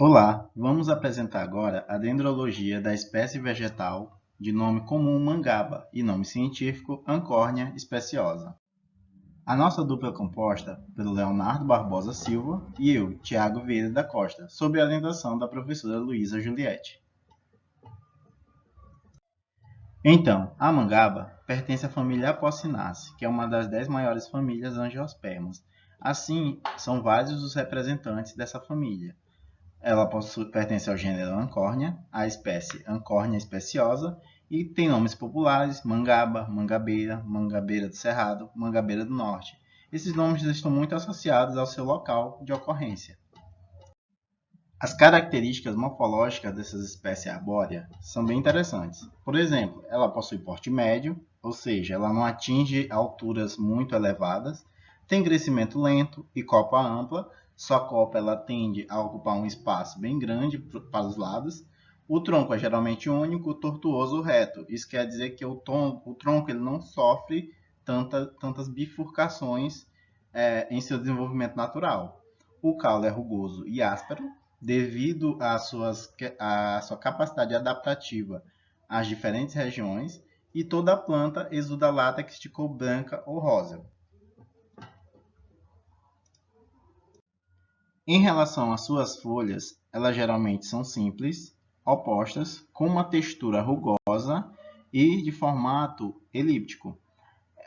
Olá, vamos apresentar agora a dendrologia da espécie vegetal de nome comum mangaba e nome científico Ancornia speciosa. A nossa dupla é composta pelo Leonardo Barbosa Silva e eu, Tiago Vieira da Costa, sob a orientação da professora Luísa Juliette. Então, a mangaba pertence à família Apocynaceae, que é uma das 10 maiores famílias angiospermas. Assim, são vários os representantes dessa família. Ela pertence ao gênero Ancornia, à espécie Ancornia speciosa e tem nomes populares: mangaba, mangabeira do cerrado, mangabeira do norte. Esses nomes estão muito associados ao seu local de ocorrência. As características morfológicas dessas espécies arbóreas são bem interessantes. Por exemplo, ela possui porte médio, ou seja, ela não atinge alturas muito elevadas, tem crescimento lento e copa ampla. Sua copa ela tende a ocupar um espaço bem grande para os lados. O tronco é geralmente único, tortuoso ou reto. Isso quer dizer que o tronco ele não sofre tantas bifurcações em seu desenvolvimento natural. O caule é rugoso e áspero, devido à sua capacidade adaptativa às diferentes regiões, e toda a planta exuda látex de cor branca ou rosa. Em relação às suas folhas, elas geralmente são simples, opostas, com uma textura rugosa e de formato elíptico.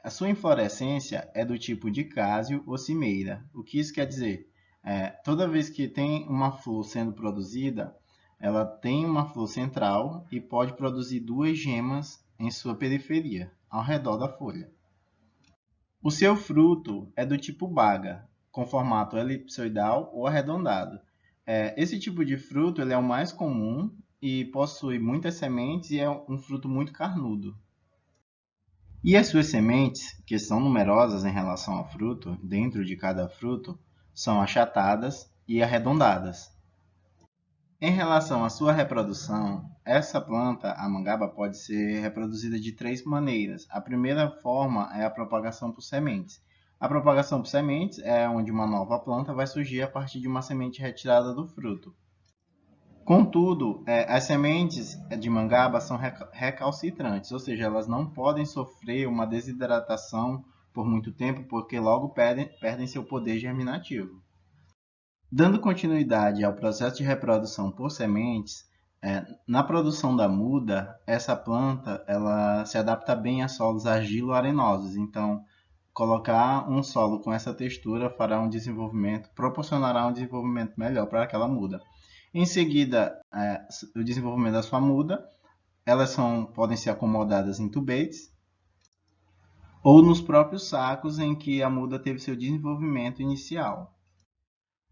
A sua inflorescência é do tipo dicásio ou cimeira. O que isso quer dizer? Toda vez que tem uma flor sendo produzida, ela tem uma flor central e pode produzir duas gemas em sua periferia, ao redor da folha. O seu fruto é do tipo baga, com formato elipsoidal ou arredondado. Esse tipo de fruto ele é o mais comum e possui muitas sementes e é um fruto muito carnudo. E as suas sementes, que são numerosas em relação ao fruto, dentro de cada fruto, são achatadas e arredondadas. Em relação à sua reprodução, essa planta, a mangaba, pode ser reproduzida de três maneiras. A primeira forma é a propagação por sementes. A propagação por sementes é onde uma nova planta vai surgir a partir de uma semente retirada do fruto. Contudo, as sementes de mangaba são recalcitrantes, ou seja, elas não podem sofrer uma desidratação por muito tempo, porque logo perdem seu poder germinativo. Dando continuidade ao processo de reprodução por sementes, na produção da muda, essa planta ela se adapta bem a solos argilo-arenosos. Então, colocar um solo com essa textura proporcionará um desenvolvimento melhor para aquela muda. Em seguida, o desenvolvimento da sua muda, podem ser acomodadas em tubetes ou nos próprios sacos em que a muda teve seu desenvolvimento inicial.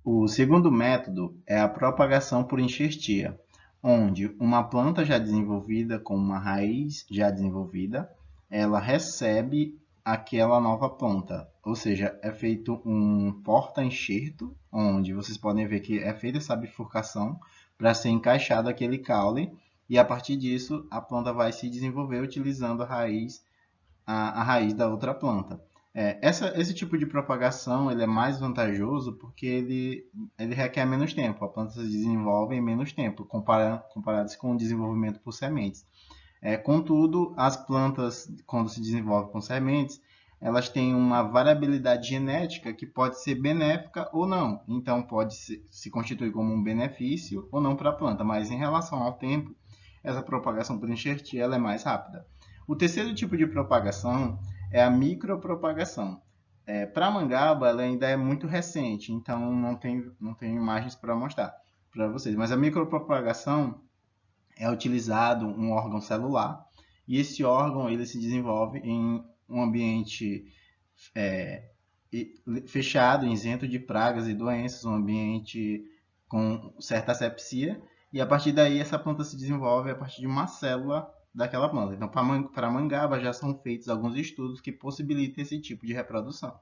O segundo método é a propagação por enxertia, onde uma planta já desenvolvida com uma raiz já desenvolvida, ela recebe aquela nova planta, ou seja, é feito um porta-enxerto, onde vocês podem ver que é feita essa bifurcação para ser encaixado aquele caule, e a partir disso a planta vai se desenvolver utilizando a raiz da outra planta. Esse tipo de propagação ele é mais vantajoso porque ele requer menos tempo. A planta se desenvolve em menos tempo, comparado com o desenvolvimento por sementes. Contudo, as plantas, quando se desenvolvem com sementes, elas têm uma variabilidade genética que pode ser benéfica ou não. Então, pode se constituir como um benefício ou não para a planta. Mas, em relação ao tempo, essa propagação por enxertia ela é mais rápida. O terceiro tipo de propagação é a micropropagação. Para a mangaba, ela ainda é muito recente, então não tem imagens para mostrar para vocês. Mas a micropropagação é utilizado um órgão celular e esse órgão ele se desenvolve em um ambiente fechado, isento de pragas e doenças, um ambiente com certa asepsia, e a partir daí essa planta se desenvolve a partir de uma célula daquela planta. Então, para a mangaba já são feitos alguns estudos que possibilitam esse tipo de reprodução.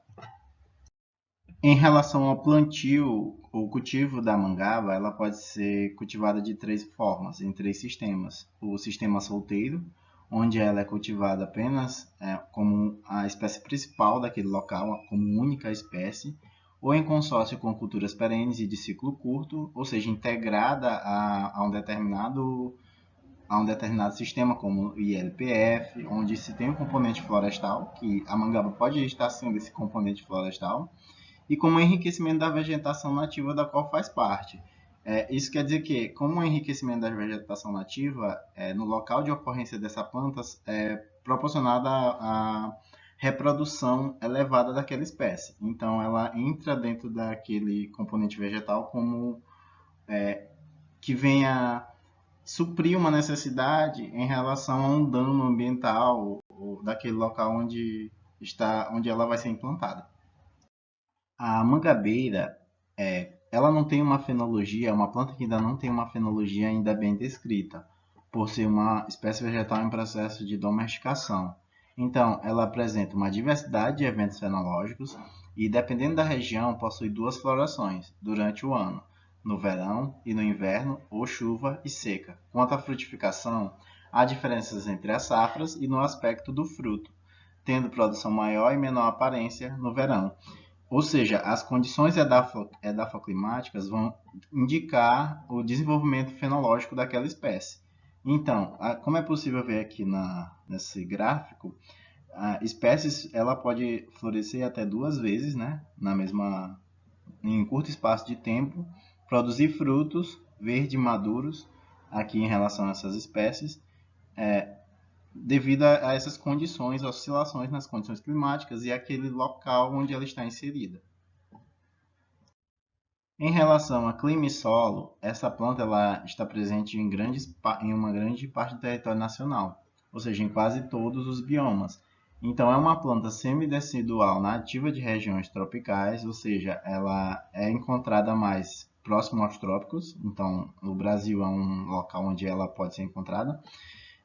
Em relação ao plantio ou cultivo da mangaba, ela pode ser cultivada de três formas, em três sistemas. O sistema solteiro, onde ela é cultivada apenas como a espécie principal daquele local, como única espécie. ou em consórcio com culturas perenes e de ciclo curto, ou seja, integrada a um determinado sistema, como o ILPF, onde se tem um componente florestal, que a mangaba pode estar sendo esse componente florestal, e como enriquecimento da vegetação nativa da qual faz parte. Isso quer dizer que, como o enriquecimento da vegetação nativa, no local de ocorrência dessa planta, é proporcionada a reprodução elevada daquela espécie. Então, ela entra dentro daquele componente vegetal como que venha suprir uma necessidade em relação a um dano ambiental ou daquele local onde ela vai ser implantada. A mangabeira, ela não tem uma fenologia, é uma planta que ainda não tem uma fenologia ainda bem descrita, por ser uma espécie vegetal em processo de domesticação. Então, ela apresenta uma diversidade de eventos fenológicos e, dependendo da região, possui duas florações durante o ano, no verão e no inverno, ou chuva e seca. Quanto à frutificação, há diferenças entre as safras e no aspecto do fruto, tendo produção maior e menor aparência no verão. Ou seja, as condições edafoclimáticas vão indicar o desenvolvimento fenológico daquela espécie. Então, como é possível ver aqui nesse gráfico, a espécie ela pode florescer até 2 vezes, né, em um curto espaço de tempo, produzir frutos verdes maduros aqui em relação a essas espécies, devido a essas condições, oscilações nas condições climáticas e aquele local onde ela está inserida. Em relação a clima e solo, essa planta ela está presente em uma grande parte do território nacional, ou seja, em quase todos os biomas. Então, é uma planta semidecidual nativa de regiões tropicais, ou seja, ela é encontrada mais próximo aos trópicos. Então, o Brasil é um local onde ela pode ser encontrada.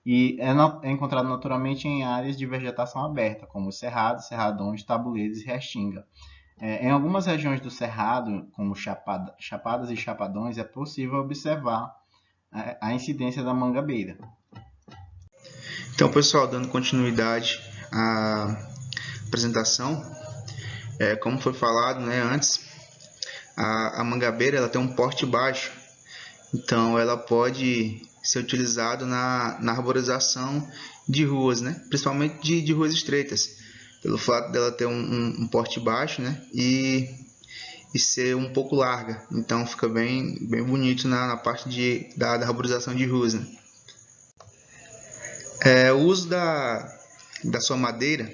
E é encontrada naturalmente em áreas de vegetação aberta, como cerrados, cerradões, tabuleiros e restinga. Em algumas regiões do cerrado, como chapadas e chapadões, é possível observar a incidência da mangabeira. Então, pessoal, dando continuidade à apresentação, como foi falado, né, antes, a mangabeira ela tem um porte baixo, então ela pode ser utilizada na arborização de ruas, né, principalmente de ruas estreitas, pelo fato dela ter um porte baixo, né, e ser um pouco larga, então fica bem bonito na parte da arborização de ruas, né. O uso da sua madeira,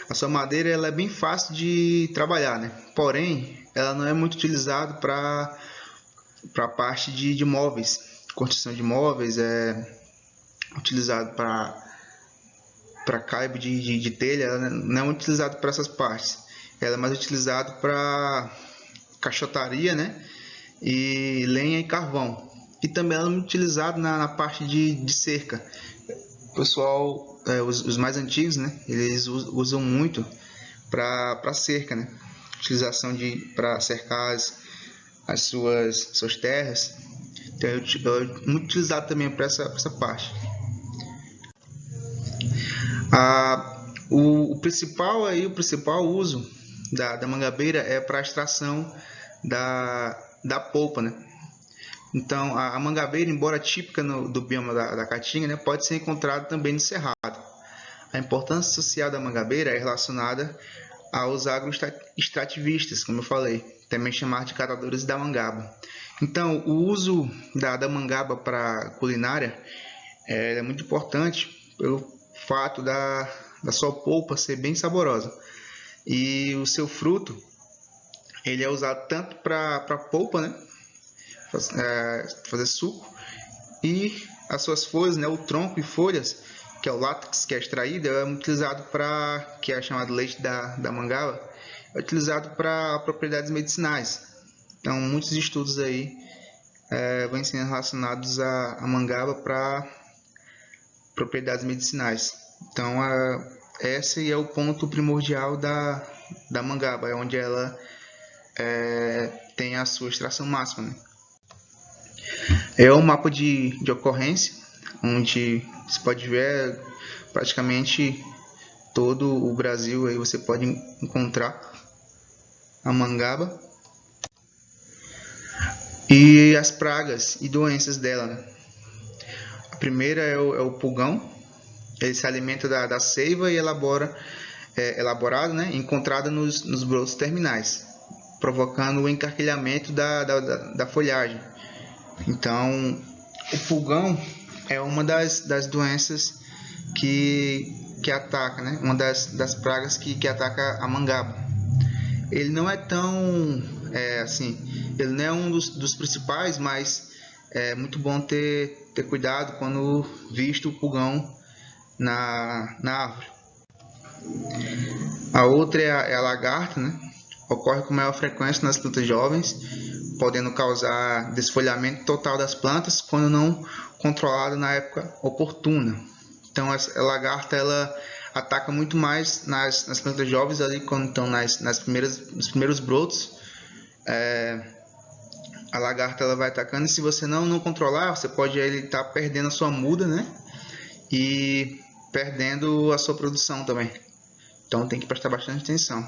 a sua madeira ela é bem fácil de trabalhar, né? Porém, ela não é muito utilizada para a parte de móveis, construção de móveis, é utilizado para caibo de telha, ela não é muito utilizado para essas partes. Ela é mais utilizada para caixotaria, né? E lenha e carvão. E também ela é muito utilizada na parte de cerca. O pessoal, os mais antigos, né? Eles usam muito para cerca, né? Utilização para cercar as suas terras. Então é muito utilizado também para essa parte. O principal uso da mangabeira é para a extração da polpa, né? Então, a mangabeira, embora típica do bioma da Caatinga, né, pode ser encontrada também no Cerrado. A importância social da mangabeira é relacionada aos agroextrativistas, como eu falei, também chamados de catadores da mangaba. Então, o uso da mangaba para culinária é muito importante pelo fato da sua polpa ser bem saborosa. E o seu fruto, ele é usado tanto para polpa, né, fazer suco, e as suas folhas, né, o tronco e folhas, que é o látex que é extraído, é utilizado que é chamado leite da mangaba, é utilizado para propriedades medicinais. Então, muitos estudos aí vão ser relacionados a mangaba para propriedades medicinais. Então, esse é o ponto primordial da mangaba, é onde ela tem a sua extração máxima, né? É um mapa de ocorrência, onde você pode ver praticamente todo o Brasil, aí você pode encontrar a mangaba. E as pragas e doenças dela, né? A primeira é o pulgão. Ele se alimenta da seiva e elaborado, né, encontrada nos brotos terminais, provocando o encarquilhamento da folhagem. Então, o pulgão é uma das doenças que ataca, né, uma das pragas que ataca a mangaba. Ele não é tão, assim, ele não é um dos principais, mas é muito bom ter cuidado quando visto o pulgão na árvore. A outra é a lagarta, né? Ocorre com maior frequência nas plantas jovens, podendo causar desfolhamento total das plantas quando não controlada na época oportuna. Então, a lagarta ela ataca muito mais nas plantas jovens, ali quando estão nos primeiros brotos. A lagarta ela vai atacando, e se você não controlar, você pode estar perdendo a sua muda, né? E perdendo a sua produção também. Então tem que prestar bastante atenção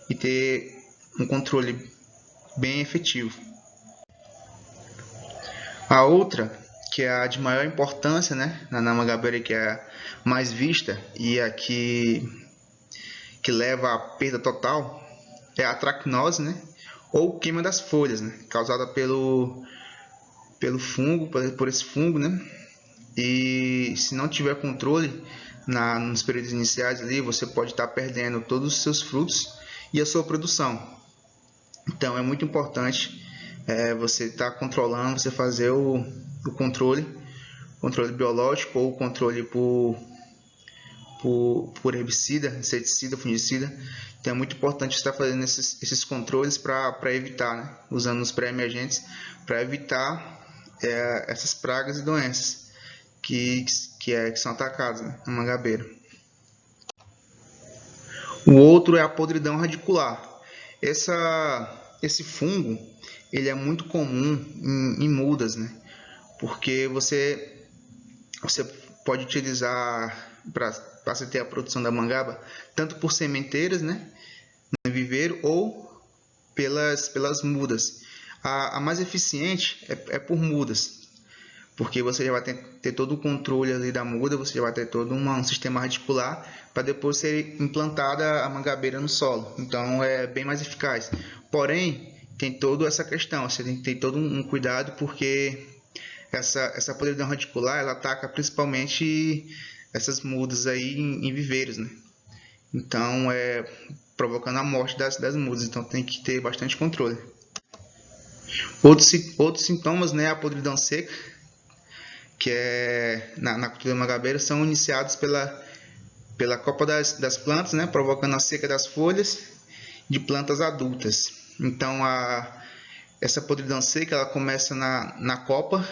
e ter um controle bem efetivo. A outra, que é a de maior importância, né, na mangabeira, que é a mais vista e a que leva à perda total, é a tracnose, né, ou queima das folhas, né, causada pelo fungo, por esse fungo, né. E se não tiver controle nos períodos iniciais ali, você pode estar perdendo todos os seus frutos e a sua produção. Então é muito importante você estar controlando, você fazer o controle biológico ou o controle por herbicida, inseticida, fungicida. Então é muito importante estar fazendo esses controles para evitar, né? Usando os pré-emergentes para evitar essas pragas e doenças que são atacadas, né, na mangabeira. O outro é a podridão radicular. Esse fungo ele é muito comum em mudas, né? Porque você pode utilizar para você ter a produção da mangaba tanto por sementeiras, né, no viveiro, ou pelas mudas. A mais eficiente é por mudas, porque você já vai ter todo o controle ali da muda, você já vai ter todo um sistema radicular para depois ser implantada a mangabeira no solo. Então é bem mais eficaz. Porém, tem toda essa questão, você tem que ter todo um cuidado, porque essa podridão radicular ela ataca principalmente essas mudas aí em viveiros, né? Então provocando a morte das mudas. Então tem que ter bastante controle. Outros sintomas, né, a podridão seca, que é na cultura da mangabeira, são iniciados pela copa das plantas, né, provocando a seca das folhas de plantas adultas. Então essa podridão seca ela começa na copa,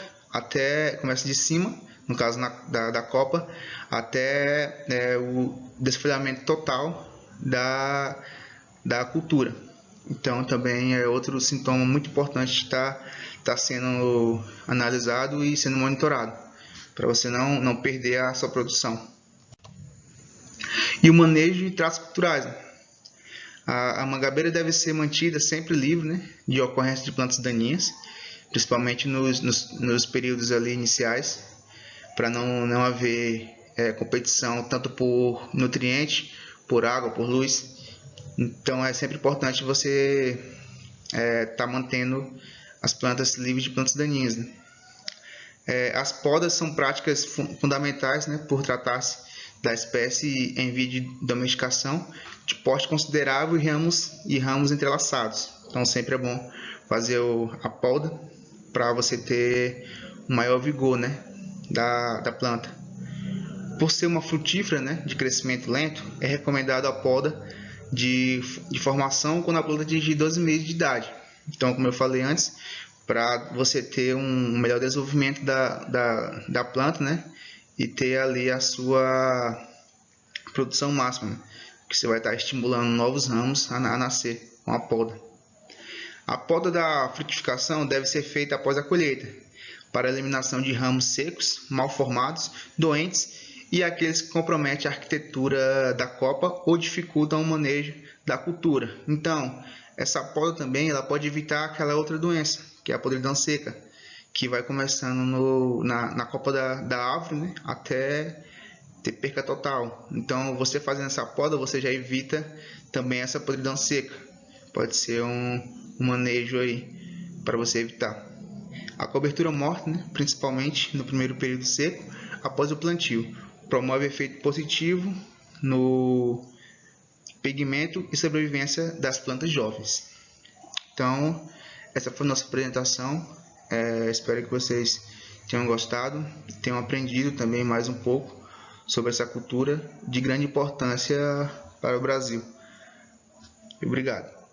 começa de cima, no caso da copa, até o desfolhamento total da cultura. Então também é outro sintoma muito importante que está sendo analisado e sendo monitorado, para você não perder a sua produção. E o manejo de tratos culturais, né? A mangabeira deve ser mantida sempre livre, né, de ocorrência de plantas daninhas, principalmente nos períodos ali iniciais, para não haver competição tanto por nutriente, por água, por luz. Então é sempre importante você estar mantendo as plantas livres de plantas daninhas, né? As podas são práticas fundamentais, né, por tratar-se da espécie em via de domesticação, de porte considerável e ramos entrelaçados. Então sempre é bom fazer a poda para você ter um maior vigor, né, da planta. Por ser uma frutífera, né, de crescimento lento, é recomendado a poda de formação quando a planta atingir 12 meses de idade. Então, como eu falei antes, para você ter um melhor desenvolvimento da planta, né, e ter ali a sua produção máxima, né, que você vai estar estimulando novos ramos a nascer com a poda. A poda da frutificação deve ser feita após a colheita, para a eliminação de ramos secos, mal formados, doentes e aqueles que comprometem a arquitetura da copa ou dificultam o manejo da cultura. Então, essa poda também ela pode evitar aquela outra doença, que é a podridão seca, que vai começando na copa da árvore, né, até ter perca total. Então, você fazendo essa poda, você já evita também essa podridão seca. Pode ser um manejo aí para você evitar. A cobertura morta, né, principalmente no primeiro período seco, após o plantio, promove efeito positivo no pigmento e sobrevivência das plantas jovens. Então, essa foi a nossa apresentação. Espero que vocês tenham gostado, tenham aprendido também mais um pouco sobre essa cultura de grande importância para o Brasil. Obrigado.